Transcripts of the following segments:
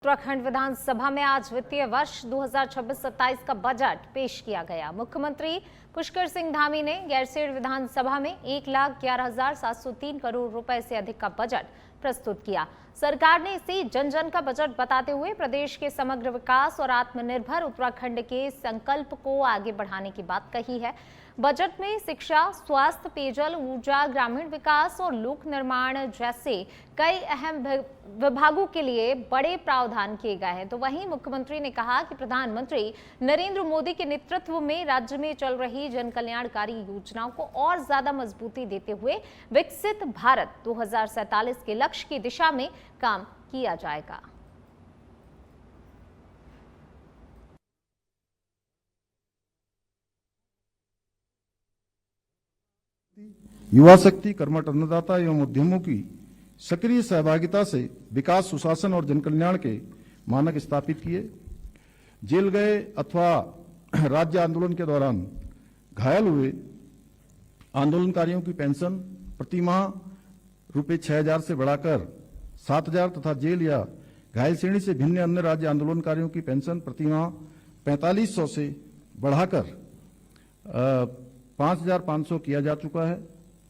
उत्तराखंड विधानसभा में आज वित्तीय वर्ष 2026-27 का बजट पेश किया गया। मुख्यमंत्री पुष्कर सिंह धामी ने गैरसैंण विधानसभा में 1,11,703 करोड़ रुपए से अधिक का बजट प्रस्तुत किया। सरकार ने इसे जन जन का बजट बताते हुए प्रदेश के समग्र विकास और आत्मनिर्भर उत्तराखंड के संकल्प को आगे बढ़ाने की बात कही है। बजट में शिक्षा, स्वास्थ्य, पेयजल, ऊर्जा, ग्रामीण विकास और लोक निर्माण जैसे कई अहम विभागों के लिए बड़े प्रावधान किए गए हैं। तो वहीं मुख्यमंत्री ने कहा कि प्रधानमंत्री नरेंद्र मोदी के नेतृत्व में राज्य में चल रही जन कल्याणकारी योजनाओं को और ज्यादा मजबूती देते हुए विकसित भारत 2047 के लक्ष्य की दिशा में काम किया जाएगा। युवा शक्ति, कर्मठ अन्नदाता एवं उद्यमों की सक्रिय सहभागिता से विकास, सुशासन और जनकल्याण के मानक स्थापित किए। जेल गए अथवा राज्य आंदोलन के दौरान घायल हुए आंदोलनकारियों की पेंशन प्रतिमाह रुपये 6,000 से बढ़ाकर 7,000 तथा जेल या घायल श्रेणी से भिन्न अन्य राज्य आंदोलनकारियों की पेंशन प्रतिमाह 4,500 से बढ़ाकर 5,500 किया जा चुका है।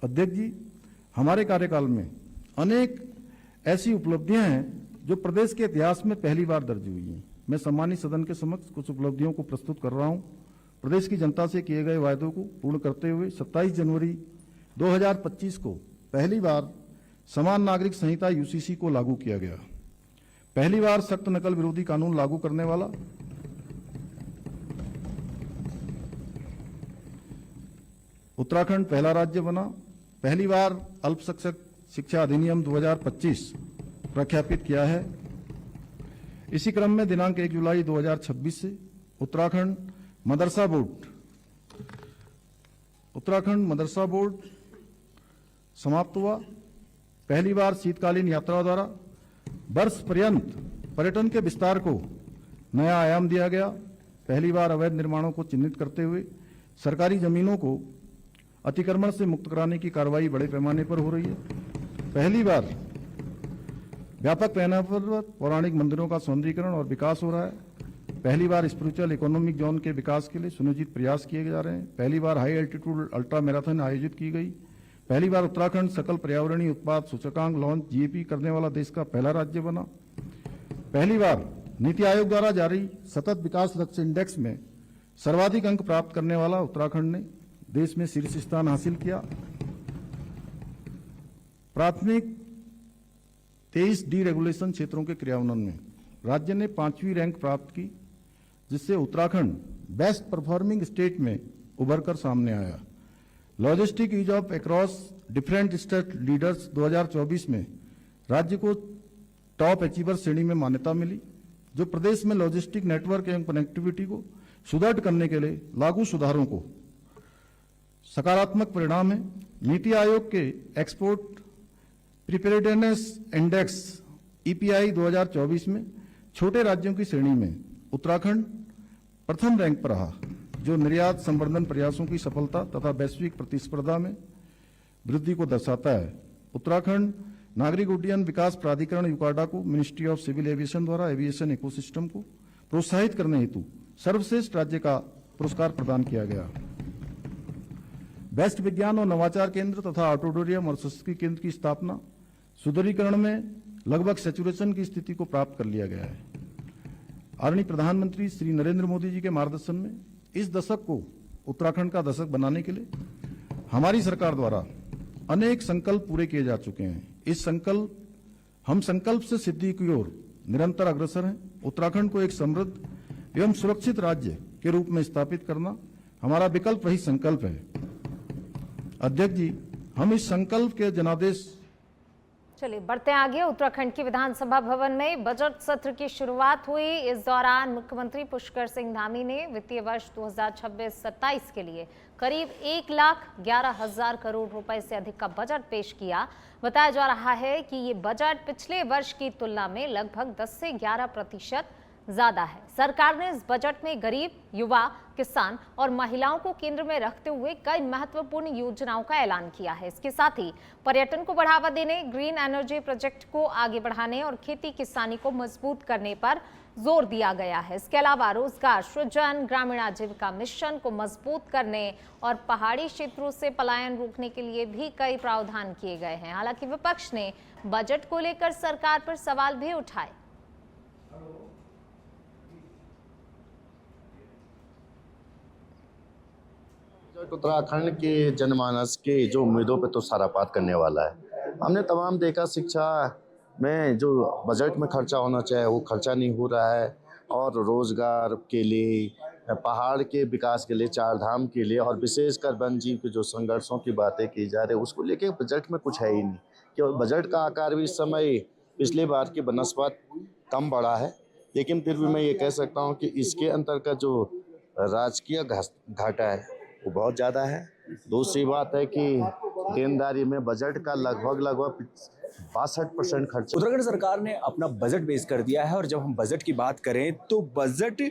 अध्यक्ष जी, हमारे कार्यकाल में अनेक ऐसी उपलब्धियां हैं जो प्रदेश के इतिहास में पहली बार दर्ज हुई हैं। मैं सम्मानित सदन के समक्ष कुछ उपलब्धियों को प्रस्तुत कर रहा हूं। प्रदेश की जनता से किए गए वायदों को पूर्ण करते हुए 27 जनवरी 2025 को पहली बार समान नागरिक संहिता यूसीसी को लागू किया गया। पहली बार सख्त नकल विरोधी कानून लागू करने वाला उत्तराखंड पहला राज्य बना। पहली बार अल्पशिक्षक शिक्षा अधिनियम 2025 प्रख्यापित किया है। इसी क्रम में दिनांक 1 जुलाई 2026 से उत्तराखंड मदरसा बोर्ड समाप्त हुआ। पहली बार शीतकालीन यात्रा द्वारा वर्ष पर्यंत पर्यटन के विस्तार को नया आयाम दिया गया। पहली बार अवैध निर्माणों को चिन्हित करते हुए सरकारी जमीनों को अतिक्रमण से मुक्त कराने की कार्रवाई बड़े पैमाने पर हो रही है। पहली बार व्यापक पैमाने पर पौराणिक मंदिरों का सौंदर्यीकरण और विकास हो रहा है। पहली बार स्पिरिचुअल इकोनॉमिक जोन के विकास के लिए सुनियोजित प्रयास किए जा रहे हैं। पहली बार हाई एल्टीट्यूड अल्ट्रा मैराथन आयोजित की गई। पहली बार उत्तराखंड सकल पर्यावरणीय उत्पाद सूचकांक लॉन्च जीएपी करने वाला देश का पहला राज्य बना। पहली बार नीति आयोग द्वारा जारी सतत विकास लक्ष्य इंडेक्स में सर्वाधिक अंक प्राप्त करने वाला उत्तराखंड ने देश में शीर्ष स्थान हासिल किया। प्राथमिक 23 डीरेगुलेशन क्षेत्रों के क्रियान्वयन में राज्य ने 5वीं रैंक प्राप्त की, जिससे उत्तराखंड बेस्ट परफॉर्मिंग स्टेट में उभरकर सामने आया। Logistic ease of across different state leaders 2024 में राज्य को टॉप अचीवर श्रेणी में मान्यता मिली, जो प्रदेश में लॉजिस्टिक नेटवर्क एवं कनेक्टिविटी को सुदृढ़ करने के लिए लागू सुधारों को सकारात्मक परिणाम है। नीति आयोग के एक्सपोर्ट प्रिपेरेडनेस इंडेक्स ईपीआई 2024 में छोटे राज्यों की श्रेणी में उत्तराखंड प्रथम रैंक पर रहा, जो निर्यात संवर्धन प्रयासों की सफलता तथा वैश्विक प्रतिस्पर्धा में वृद्धि को दर्शाता है। उत्तराखंड नागरिक उड्डयन विकास प्राधिकरण यूकाडा को मिनिस्ट्री ऑफ सिविल एविएशन द्वारा एविएशन इकोसिस्टम को प्रोत्साहित करने हेतु सर्वश्रेष्ठ राज्य का पुरस्कार प्रदान किया गया। बेस्ट विज्ञान और नवाचार केंद्र तथा ऑडिटोरियम और संस्कृति केंद्र की स्थापना सुदृढ़ीकरण में लगभग सैचुरेशन की स्थिति को प्राप्त कर लिया गया है। आदरणीय प्रधानमंत्री श्री नरेंद्र मोदी जी के मार्गदर्शन में इस दशक को उत्तराखंड का दशक बनाने के लिए हमारी सरकार द्वारा अनेक संकल्प पूरे किए जा चुके हैं। हम संकल्प से सिद्धि की ओर निरंतर अग्रसर हैं। उत्तराखंड को एक समृद्ध एवं सुरक्षित राज्य के रूप में स्थापित करना हमारा विकल्प वही संकल्प है। अध्यक्ष जी, हम इस संकल्प के जनादेश। चलिए बढ़ते आगे। उत्तराखंड के विधानसभा भवन में बजट सत्र की शुरुआत हुई। इस दौरान मुख्यमंत्री पुष्कर सिंह धामी ने वित्तीय वर्ष 2026-27 के लिए करीब 1,11,000 करोड़ रुपए से अधिक का बजट पेश किया। बताया जा रहा है कि ये बजट पिछले वर्ष की तुलना में लगभग 10 से 11% ज्यादा है। सरकार ने इस बजट में गरीब, युवा, किसान और महिलाओं को केंद्र में रखते हुए कई महत्वपूर्ण योजनाओं का ऐलान किया है। इसके साथ ही पर्यटन को बढ़ावा देने, ग्रीन एनर्जी प्रोजेक्ट को आगे बढ़ाने और खेती किसानी को मजबूत करने पर जोर दिया गया है। इसके अलावा रोजगार सृजन, ग्रामीण आजीविका मिशन को मजबूत करने और पहाड़ी क्षेत्रों से पलायन रोकने के लिए भी कई प्रावधान किए गए हैं। हालांकि विपक्ष ने बजट को लेकर सरकार पर सवाल भी उठाए। उत्तराखंड के जनमानस के जो उम्मीदों पे तो सारा पार करने वाला है। हमने तमाम देखा, शिक्षा में जो बजट में खर्चा होना चाहिए वो खर्चा नहीं हो रहा है, और रोजगार के लिए, पहाड़ के विकास के लिए, चार धाम के लिए, और विशेषकर वन जीव के जो संघर्षों की बातें की जा रही है उसको लेके बजट में कुछ है ही नहीं। केवल बजट का आकार भी इस समय पिछली बार की बनस्पत कम बढ़ा है, लेकिन फिर भी मैं ये कह सकता हूँ कि इसके अंतर्गत जो राजकीय घाटा है वो बहुत ज़्यादा है। दूसरी बात है कि देनदारी में बजट का लगभग 62% खर्च। उत्तराखंड सरकार ने अपना बजट पेश कर दिया है, और जब हम बजट की बात करें तो बजट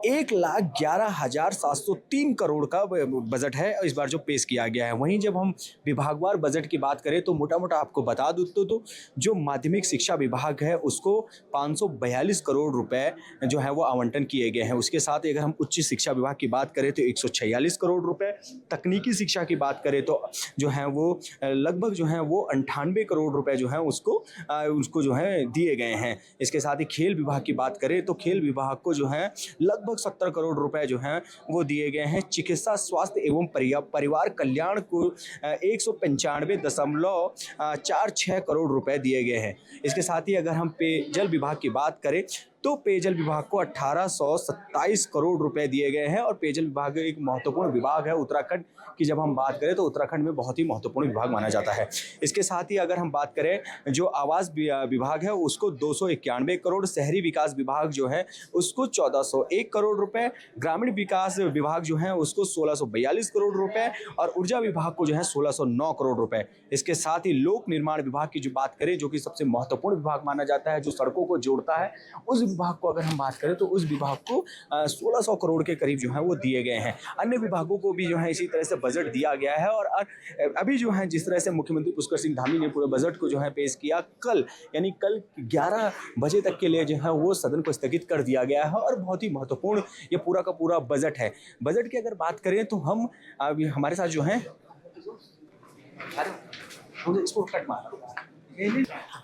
1,11,703 करोड़ का बजट है इस बार जो पेश किया गया है। वहीं जब हम विभागवार बजट की बात करें तो मोटा मोटा आपको बता दूं तो जो माध्यमिक शिक्षा विभाग है उसको 542 करोड़ रुपए जो है वो आवंटन किए गए हैं। उसके साथ ही अगर हम उच्च शिक्षा विभाग की बात करें तो 146 करोड़ रुपए, तकनीकी शिक्षा की बात करें तो जो है वो लगभग जो है वो 98 करोड़ रुपए जो है उसको जो है दिए गए हैं। इसके साथ ही खेल विभाग की बात करें तो खेल विभाग को जो है लगभग 70 करोड़ रुपए जो हैं वो दिए गए हैं। चिकित्सा, स्वास्थ्य एवं परिवार कल्याण को 195.46 करोड़ रुपए दिए गए हैं। इसके साथ ही अगर हम पेयजल विभाग की बात करें तो पेयजल विभाग को 1827 करोड़ रुपए दिए गए हैं, और पेयजल विभाग एक महत्वपूर्ण विभाग है उत्तराखंड की। जब हम बात करें तो उत्तराखंड में बहुत ही महत्वपूर्ण विभाग माना जाता है। इसके साथ ही अगर हम बात करें जो आवास विभाग है उसको 291 करोड़, शहरी विकास विभाग जो है उसको 1401 करोड़ रुपए, ग्रामीण विकास विभाग जो है उसको 1642 करोड़ रुपए, और ऊर्जा विभाग को जो है 1609 करोड़ रुपए। इसके साथ ही लोक निर्माण विभाग की जो बात करें, जो कि सबसे महत्वपूर्ण विभाग माना जाता है, जो सड़कों को जोड़ता है, उस विभाग को अगर हम बात करें तो उस विभाग को 1600 करोड़ के करीब जो है वो दिए गए हैं। अन्य विभागों को भी जो है इसी तरह से बजट दिया गया है। और अभी जो है जिस तरह से मुख्यमंत्री पुष्कर सिंह धामी ने पूरे बजट को जो है पेश किया, कल 11 बजे तक के लिए जो है वो सदन को स्थगित कर दिया गया है, और बहुत ही महत्वपूर्ण ये पूरा का पूरा बजट है। बजट की अगर बात करें तो हम अभी हमारे साथ जो है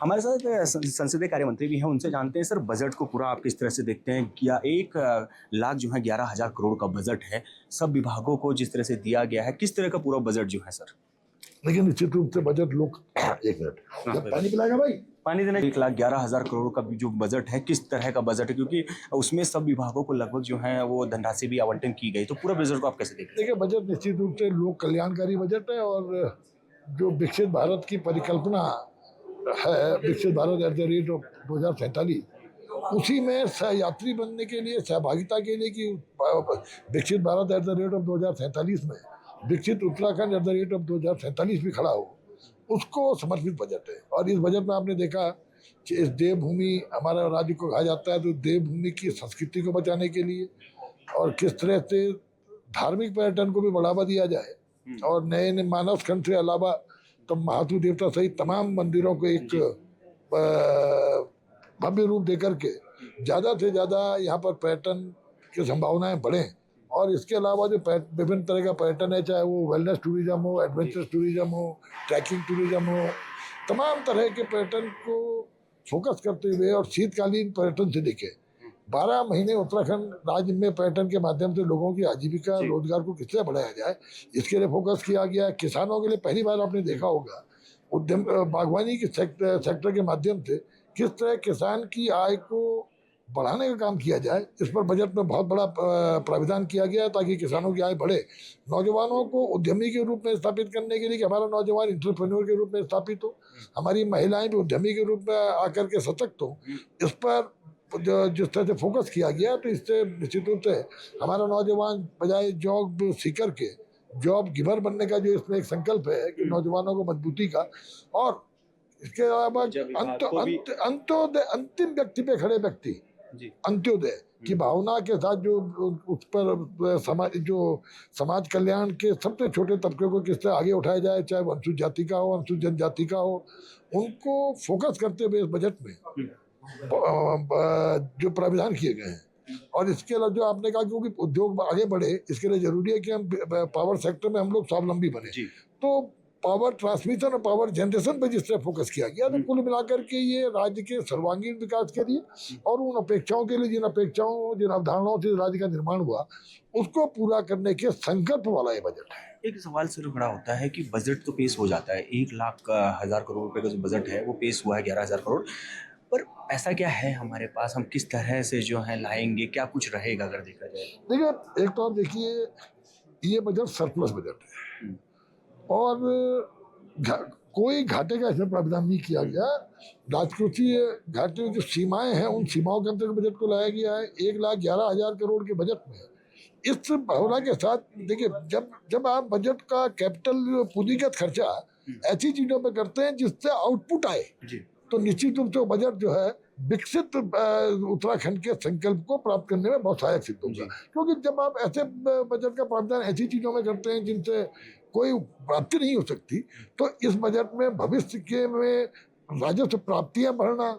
हमारे साथ संसदीय कार्य मंत्री भी हैं, उनसे जानते हैं सर बजट को पूरा आप किस तरह से देखते हैं। क्या 1,00,000 जो है 11,000 करोड़ का बजट है, सब विभागों को जिस तरह से दिया गया है, किस तरह का पूरा बजट जो है सर? लेकिन निश्चित रूप से बजट लोग एक मिनट पानी पिलाएगा भाई, पानी देना। 1,11,000 करोड़ का जो बजट है, किस तरह का बजट है, क्योंकि उसमें सब विभागों को लगभग जो है वो धनराशि भी आवंटन की गई, तो पूरा बजट को आप कैसे देखते हैं? देखिए बजट निश्चित रूप से लोक कल्याणकारी बजट है, और जो विकसित भारत की परिकल्पना है, विकसित भारत @ 2047, उसी में सहयात्री बनने के लिए, सहभागिता के लिए कि विकसित भारत @ 2047 में विकसित उत्तराखंड @ 2047 भी खड़ा हो, उसको समर्पित बजट है। और इस बजट में आपने देखा कि इस देवभूमि, हमारा राज्य को कहा जाता है तो देवभूमि की संस्कृति को बचाने के लिए, और किस तरह से धार्मिक पर्यटन को भी बढ़ावा दिया जाए, और नए मानव खंड से अलावा तो महातु देवता सहित तमाम मंदिरों को एक भव्य रूप देकर के ज़्यादा से ज़्यादा यहाँ पर पर्यटन की संभावनाएं बढ़ें। और इसके अलावा जो विभिन्न तरह का पर्यटन है, चाहे वो वेलनेस टूरिज्म हो, एडवेंचर टूरिज्म हो, ट्रैकिंग टूरिज्म हो, तमाम तरह के पर्यटन को फोकस करते हुए और शीतकालीन पर्यटन से देखें 12 महीने उत्तराखंड राज्य में पर्यटन के माध्यम से लोगों की आजीविका, रोजगार को किस तरह बढ़ाया जाए, इसके लिए फोकस किया गया है। किसानों के लिए पहली बार आपने देखा होगा उद्यम बागवानी के सेक्टर के माध्यम से किस तरह किसान की आय को बढ़ाने का काम किया जाए, इस पर बजट में बहुत बड़ा प्राविधान किया गया है ताकि किसानों की आय बढ़े। नौजवानों को उद्यमी के रूप में स्थापित करने के लिए कि हमारा नौजवान इंटरप्रेन्योर के रूप में स्थापित हो, हमारी महिलाएं भी उद्यमी के रूप में आकर के सशक्त हो, इस पर जिस तरह से फोकस किया गया, तो इससे निश्चित रूप से हमारा नौजवान बजाय जॉब सीकर के जॉब गिवर बनने का जो इसमें एक संकल्प है कि नौजवानों को मजबूती का, और इसके अलावा अंतिम व्यक्ति पे खड़े व्यक्ति जी। अंत्योदय की भावना के साथ जो उस पर समाज कल्याण के सबसे छोटे तबके को किस तरह आगे उठाया जाए, चाहे वो अनुसूचित जाति का हो, अनुसूचित जनजाति का हो, उनको फोकस करते हुए इस बजट में जो प्राविधान किए गए हैं। और इसके अलावा जो आपने कहा क्योंकि उद्योग आगे बढ़े, इसके लिए जरूरी है कि हम पावर सेक्टर में हम लोग स्वावलंबी बने। तो पावर ट्रांसमिशन और पावर जनरेशन पर जिस तरह फोकस किया गया, तो कुल मिलाकर के ये राज्य के सर्वांगीण विकास के लिए और उन अपेक्षाओं के लिए जिन अवधारणाओं से राज्य का निर्माण हुआ, उसको पूरा करने के संकल्प वाला ये बजट है। एक सवाल सिर खड़ा होता है कि बजट तो पेश हो जाता है, 1,00,000 करोड़ रुपए का जो बजट है वो पेश हुआ है 11,000 करोड़, पर ऐसा क्या है हमारे पास, हम किस तरह से जो है लाएंगे, क्या कुछ रहेगा अगर देखा जाए? देखिए, एक तो आप देखिए, ये बजट सरप्लस बजट है और कोई घाटे का इसमें प्रावधान नहीं किया गया। राजकोषीय घाटे जो सीमाएं हैं, उन सीमाओं के अंतर्गत बजट को लाया गया है। 1,11,000 करोड़ के बजट में इस भावना के साथ देखिए, जब आप बजट का कैपिटल पूंजीगत खर्चा ऐसी चीजों पे करते हैं जिससे आउटपुट आए, तो निश्चित रूप से बजट जो है विकसित उत्तराखंड के संकल्प को प्राप्त करने में बहुत सहायक सिद्ध होगा। क्योंकि जब आप ऐसे बजट का प्रावधान ऐसी चीजों में करते हैं जिनसे कोई प्राप्ति नहीं हो सकती, तो इस बजट में भविष्य के में राजस्व प्राप्तियां बढ़ना,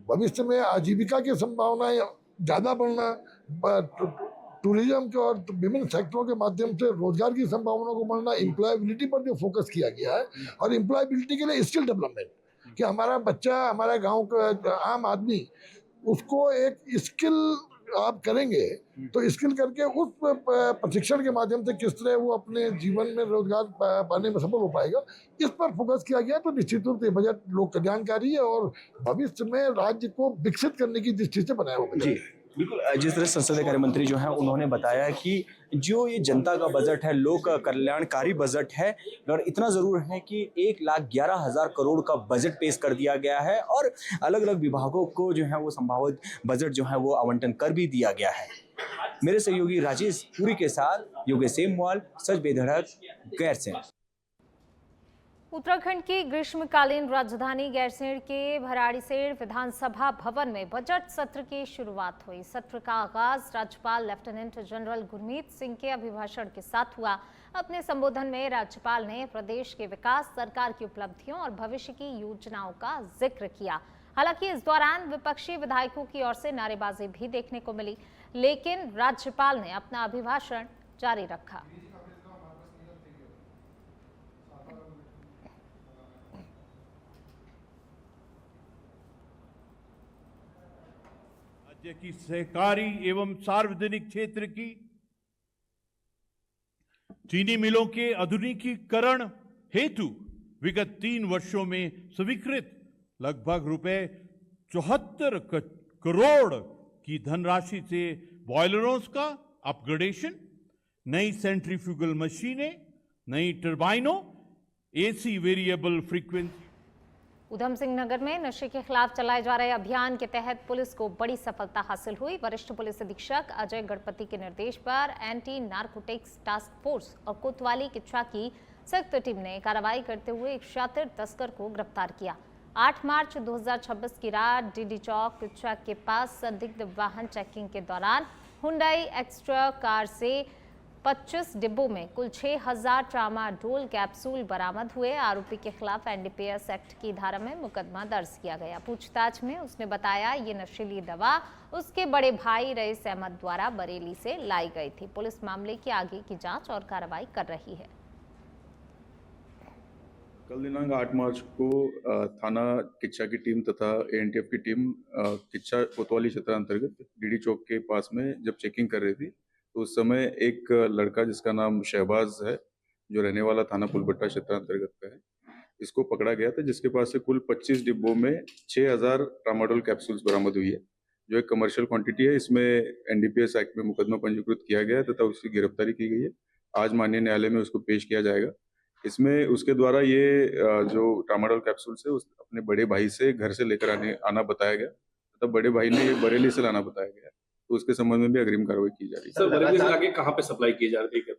भविष्य में आजीविका की संभावनाएं ज्यादा बढ़ना, टूरिज्म के और विभिन्न सेक्टरों के माध्यम से रोजगार की संभावनाओं को बढ़ना, एम्प्लॉयबिलिटी पर जो फोकस किया गया है और एम्प्लॉयबिलिटी के लिए स्किल डेवलपमेंट, कि हमारा बच्चा, हमारे गांव का आम आदमी, उसको एक स्किल आप करेंगे तो स्किल करके उस प्रशिक्षण के माध्यम से किस तरह वो अपने जीवन में रोजगार पाने में सफल हो पाएगा, इस पर फोकस किया गया। तो निश्चित रूप से बजट लोक कल्याणकारी है और भविष्य में राज्य को विकसित करने की दृष्टि से बनाया हुआ बजट है। बिल्कुल, जिस तरह संसदीय कार्य मंत्री जो है उन्होंने बताया कि जो ये जनता का बजट है, लोक कल्याणकारी बजट है, और इतना जरूर है कि 1,11,000 करोड़ का बजट पेश कर दिया गया है और अलग अलग विभागों को जो है वो संभावित बजट जो है वो आवंटन कर भी दिया गया है। मेरे सहयोगी राजेश पुरी के साथ योगेश सेमवाल, सच बेधड़क, गैरसैंण। उत्तराखंड की ग्रीष्मकालीन राजधानी गैरसैंण के भराड़ीसैंण विधानसभा भवन में बजट सत्र की शुरुआत हुई। सत्र का आगाज राज्यपाल लेफ्टिनेंट जनरल गुरमीत सिंह के अभिभाषण के साथ हुआ। अपने संबोधन में राज्यपाल ने प्रदेश के विकास, सरकार की उपलब्धियों और भविष्य की योजनाओं का जिक्र किया। हालांकि इस दौरान विपक्षी विधायकों की ओर से नारेबाजी भी देखने को मिली, लेकिन राज्यपाल ने अपना अभिभाषण जारी रखा। राज्य की सहकारी एवं सार्वजनिक क्षेत्र की चीनी मिलों के आधुनिकीकरण हेतु विगत 3 वर्षों में स्वीकृत लगभग रुपए 74 करोड़ की धनराशि से बॉयलरों का अपग्रेडेशन, नई सेंट्रीफ्यूगल मशीनें, नई टर्बाइनों, AC variable frequency. Udham Singh Nagar में नशे के खिलाफ चलाए जा रहे अभियान के तहत पुलिस को बड़ी सफलता हासिल हुई। वरिष्ठ पुलिस अधीक्षक अजय गणपति के निर्देश पर एंटी नारकोटिक्स टास्क फोर्स और कोतवाली किच्चा की सख्त टीम ने कार्रवाई करते हुए एक शातिर तस्कर को गिरफ्तार किया। 8 मार्च 2026 की रात डीडी चौक किच्चा के पास संदिग्ध वाहन चेकिंग के दौरान हुंडई एक्स्ट्रा कार से 25 डिब्बों में कुल 6,000 ट्रामाडोल कैप्सूल बरामद हुए। आरोपी के खिलाफ एनडीपीएस एक्ट की धारा में मुकदमा दर्ज किया गया। पूछताछ में उसने बताया ये नशीली दवा उसके बड़े भाई रईस अहमद द्वारा बरेली से लाई गई थी। पुलिस मामले की आगे की जांच और कार्रवाई कर रही है। कल दिनांक 8 मार्च को थाना किच्चा की टीम तथा एएनटीएफ की टीम किच्चा कोतवाली क्षेत्र अंतर्गत डीडी चौक के पास में जब चेकिंग कर रही थी, तो उस समय एक लड़का जिसका नाम शहबाज है, जो रहने वाला थाना पुलबट्टा क्षेत्र अंतर्गत का है, इसको पकड़ा गया था, जिसके पास से कुल 25 डिब्बों में 6,000 ट्रामाडोल कैप्सूल्स बरामद हुई है, जो एक कमर्शियल क्वांटिटी है। इसमें एनडीपीएस एक्ट में मुकदमा पंजीकृत किया गया है तथा उसकी गिरफ्तारी की गई है। आज माननीय न्यायालय में उसको पेश किया जाएगा। इसमें उसके द्वारा ये जो ट्रामाडोल कैप्सूल्स है अपने बड़े भाई से घर से लेकर आना बताया गया तथा बड़े भाई ने ये बरेली से लाना बताया गया, तो उसके संबंध में भी अग्रिम कार्रवाई की जा रही है। सर, बरेली से आगे कहाँ पे सप्लाई की जा रही है?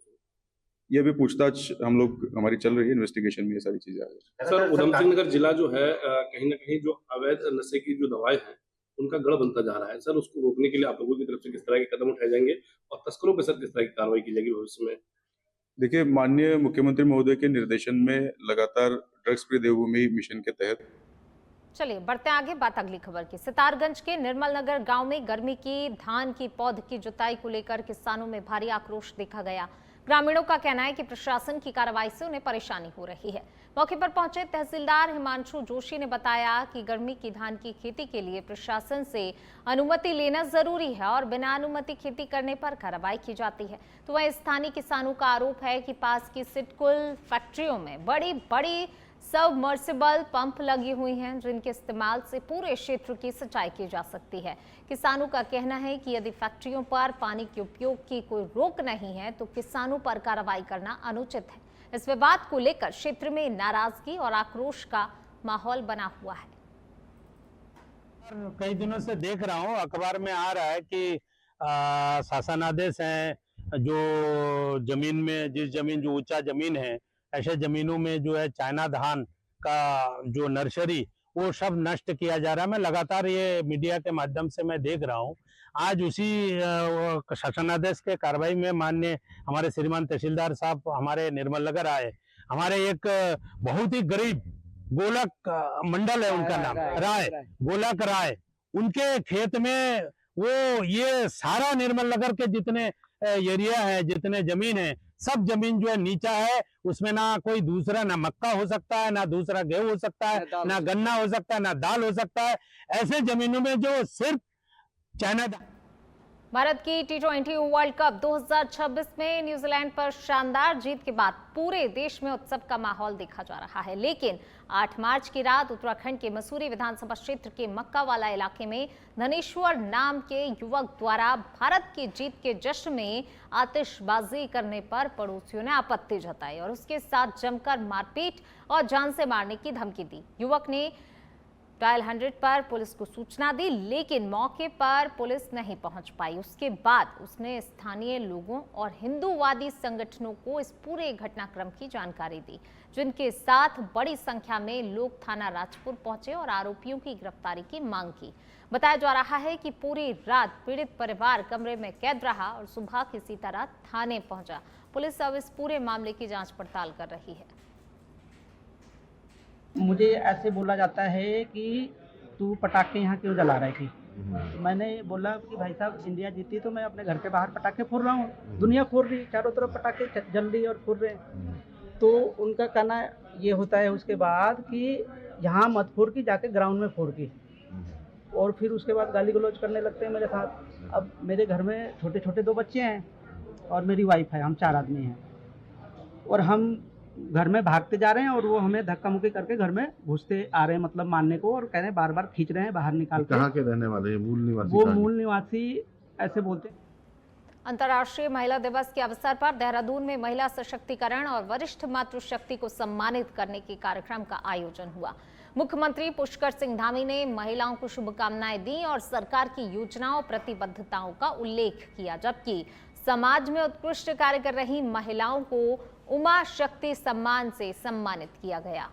ये अभी पूछताछ हमारी चल रही है, इन्वेस्टिगेशन में ये सारी चीजें आ रही है। सर, उधम सिंह नगर जिला जो है कहीं ना कहीं जो अवैध नशे की जो दवाएं हैं उनका गढ़ बनता जा रहा है। सर, उसको रोकने के लिए आप लोगों की तरफ से किस तरह के कदम उठाए जाएंगे और तस्करों पर सर किस तरह की कार्रवाई की जाएगी भविष्य में? देखिए, माननीय मुख्यमंत्री महोदय के निर्देशन में लगातार ड्रग्स फ्री देवभूमि मिशन के तहत चलिए बढ़ते हैं आगे। बात अगली खबर की। सितारगंज के निर्मल नगर गांव में गर्मी की धान की पौध की जुताई को लेकर किसानों में भारी आक्रोश देखा गया। ग्रामीणों का कहना है कि प्रशासन की कार्रवाई से उन्हें परेशानी हो रही है। मौके पर पहुंचे तहसीलदार हिमांशु जोशी ने बताया कि गर्मी की धान की खेती के लिए प्रशासन से अनुमति लेना जरूरी है और बिना अनुमति खेती करने पर कार्रवाई की जाती है। तो वहीं स्थानीय किसानों का आरोप है कि पास की सिटकुल फैक्ट्रियों में बड़ी बड़ी सबमर्सिबल पंप लगी हुई हैं, जिनके इस्तेमाल से पूरे क्षेत्र की सिंचाई की जा सकती है। किसानों का कहना है कि यदि फैक्ट्रियों पर पानी के उपयोग की कोई रोक नहीं है तो किसानों पर कार्रवाई करना अनुचित है। इस विवाद को लेकर क्षेत्र में नाराजगी और आक्रोश का माहौल बना हुआ है। कई दिनों से देख रहा हूँ, अखबार में आ रहा है कि शासनादेश है, जो जमीन में जिस जमीन जो ऊंचा जमीन है ऐसे जमीनों में जो है चाइना धान का जो नर्सरी वो सब नष्ट किया जा रहा है। मैं लगातार ये मीडिया के माध्यम से मैं देख रहा हूँ। आज उसी शासनादेश के कार्रवाई में माननीय हमारे श्रीमान तहसीलदार साहब हमारे निर्मल नगर आए। हमारे एक बहुत ही गरीब गोलक मंडल है उनका नाम राय, गोलक राय, उनके खेत में वो ये सारा निर्मल नगर के जितने एरिया है, जितने जमीन है, सब जमीन जो है नीचा है। उसमें ना कोई दूसरा, ना मक्का हो सकता है, ना दूसरा गेहूं हो सकता है, ना गन्ना हो सकता है, ना दाल हो सकता है। ऐसे जमीनों में जो सिर्फ चाइना। भारत की T20 वर्ल्ड कप 2026 में न्यूजीलैंड पर शानदार जीत के बाद पूरे देश में उत्सव का माहौल देखा जा रहा है। लेकिन 8 मार्च की रात उत्तराखंड के मसूरी विधानसभा क्षेत्र के मक्कावाला इलाके में धनेश्वर नाम के युवक द्वारा भारत की जीत के जश्न में आतिशबाजी करने पर पड़ोसियों ने आपत्ति जताई और उसके साथ जमकर मारपीट और जान से मारने की धमकी दी। युवक ने डायल 100 पर पुलिस को सूचना दी, लेकिन मौके पर पुलिस नहीं पहुंच पाई। उसके बाद उसने स्थानीय लोगों और हिंदूवादी संगठनों को इस पूरे घटनाक्रम की जानकारी दी, जिनके साथ बड़ी संख्या में लोग थाना राजपुर पहुंचे और आरोपियों की गिरफ्तारी की मांग की। बताया जा रहा है कि पूरी रात पीड़ित परिवार कमरे में कैद रहा और सुबह किसी तरह थाने पहुंचा। पुलिस अब इस पूरे मामले की जांच पड़ताल कर रही है। मुझे ऐसे बोला जाता है कि तू पटाखे यहाँ क्यों जला रही थी। मैंने बोला कि भाई साहब इंडिया जीती तो मैं अपने घर के बाहर पटाखे फोड़ रहा हूँ, दुनिया फोड़ रही, चारों तरफ पटाखे जल रही और फोड़ रहे हैं। तो उनका कहना ये होता है उसके बाद कि यहाँ मत फोड़ की, जाके ग्राउंड में फोड़ की। और फिर उसके बाद गाली गलौज करने लगते हैं मेरे साथ। अब मेरे घर में छोटे छोटे 2 बच्चे हैं और मेरी वाइफ है, हम 4 आदमी हैं और हम घर में भागते जा रहे हैं और वो हमें धक्का मुक्की करके घर में घुसते आ रहे हैं, मतलब मारने को, और कह रहे हैं बार बार खींच रहे हैं बाहर निकाल के। कहाँ के रहने वाले हैं? मूल निवासी? वो मूल निवासी ऐसे बोलते हैं। अंतर्राष्ट्रीय महिला दिवस के अवसर पर देहरादून में महिला सशक्तिकरण और वरिष्ठ मातृशक्ति को सम्मानित करने के कार्यक्रम का आयोजन हुआ। मुख्यमंत्री पुष्कर सिंह धामी ने महिलाओं को शुभकामनाएं दी और सरकार की योजनाओं प्रतिबद्धताओं का उल्लेख किया, जबकि समाज में उत्कृष्ट कार्य कर रही महिलाओं को उमा शक्ति सम्मान से सम्मानित किया गया।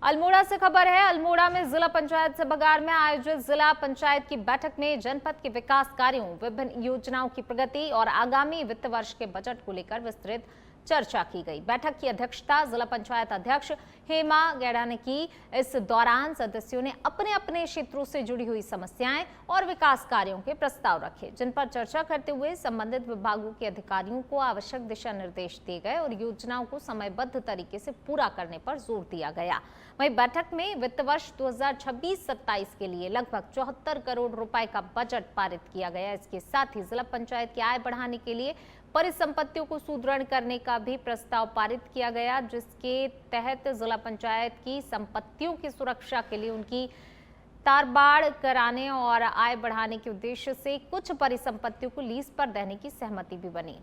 अल्मोड़ा से खबर है। अल्मोड़ा में जिला पंचायत सभागार में आयोजित जिला पंचायत की बैठक में जनपद के विकास कार्यों, विभिन्न योजनाओं की प्रगति और आगामी वित्त वर्ष के बजट को लेकर विस्तृत चर्चा की गई। बैठक की अध्यक्षता जिला पंचायत अध्यक्ष हेमा गैड़ा ने की। इस दौरान सदस्यों ने अपने अपने क्षेत्रों से जुड़ी हुई समस्याएं और विकास कार्यों के प्रस्ताव रखे, जिन पर चर्चा करते हुए संबंधित विभागों के अधिकारियों को आवश्यक दिशा निर्देश दिए गए और योजनाओं को समयबद्ध तरीके से पूरा करने पर जोर दिया गया। वहीं बैठक में वित्त वर्ष 2026-27 के लिए लगभग 74 करोड़ रुपए का बजट पारित किया गया। इसके साथ ही जिला पंचायत की आय बढ़ाने के लिए परिसंपत्तियों को सुदृढ़ करने का भी प्रस्ताव पारित किया गया, जिसके तहत जिला पंचायत की संपत्तियों की सुरक्षा के लिए उनकी तारबाड़ कराने और आय बढ़ाने के उद्देश्य से कुछ परिसंपत्तियों को लीज पर देने की सहमति भी बनी।